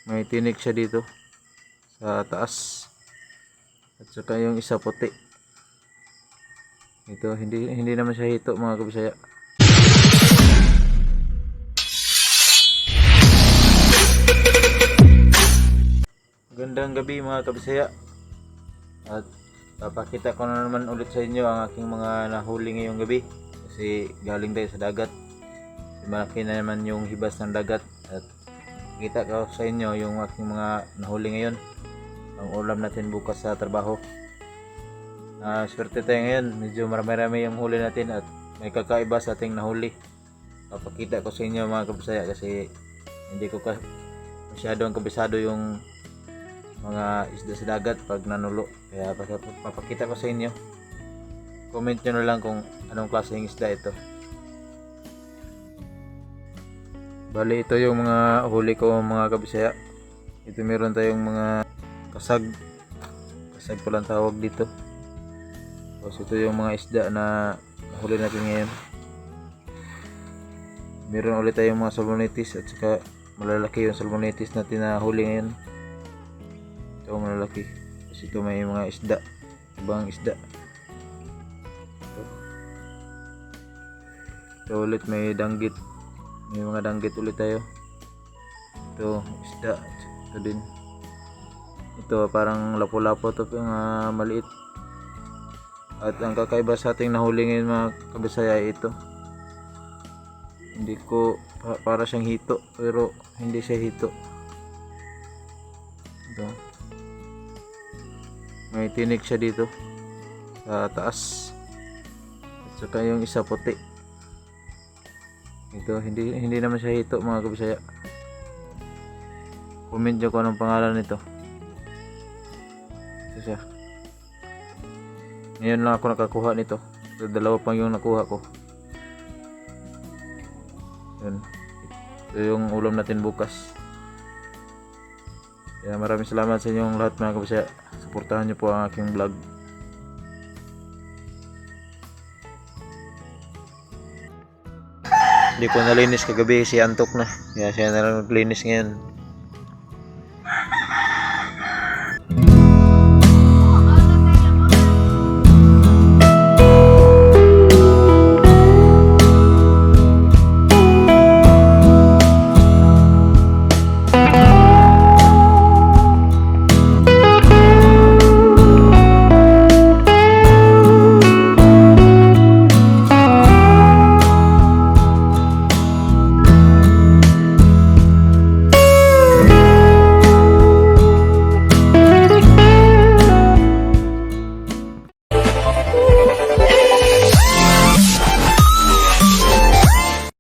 May tinik siya dito sa taas. At saka yung isa puti. Ito hindi naman siya hito mga kabisaya. Gandang gabi mga kabisaya. At papakita ko na naman ulit sa inyo ang aking mga nahuli ngayong gabi. Kasi galing tayo sa dagat. Malaki na naman yung hibas ng dagat. At kita ko sa inyo yung aking mga nahuli ngayon. Ang ulam natin bukas sa trabaho. Swerte tayo ngayon. Medyo marami-rami yung huli natin at may kakaiba sa ating nahuli. Papakita ko sa inyo mga kabisaya kasi hindi ko masyadong kabisado yung mga isda sa dagat pag nanulo. Kaya papakita ko sa inyo. Comment nyo na lang kung anong klaseng isda ito. Bali ito yung mga huli ko mga kabisaya. Ito meron tayong mga kasag palang tawag dito. Tapos ito yung mga isda na nahuli natin ngayon. Meron ulit tayong mga salmonitis at saka malalaki yung salmonitis natin na huli ngayon. Ito malalaki. Tapos ito may mga isda, ibang isda. Ito ulit may danggit. May mga danggit ulit tayo. Ito isda. Ito din. Ito parang lapo-lapo to maliit. At ang kakaiba sa ating nahuli ngayon mga kabisaya ay ito. Hindi ko para siyang hito pero hindi siya hito. Ito. May tinik siya dito sa taas. At saka yung isa puti. Ito hindi naman siya hito mga kabisaya. Comment nyo kung anong pangalan nito. Ito siya. Ngayon lang ako nakakuha nito. Dalawa pang yung nakuha ko. Yun. Ito yung ulam natin bukas. Kaya maraming salamat sa inyong lahat mga kabisaya. Suportahan nyo po ang aking vlog. Hindi ko nalinis kagabi, si antok na. Kaya siya na lang naglinis ngayon.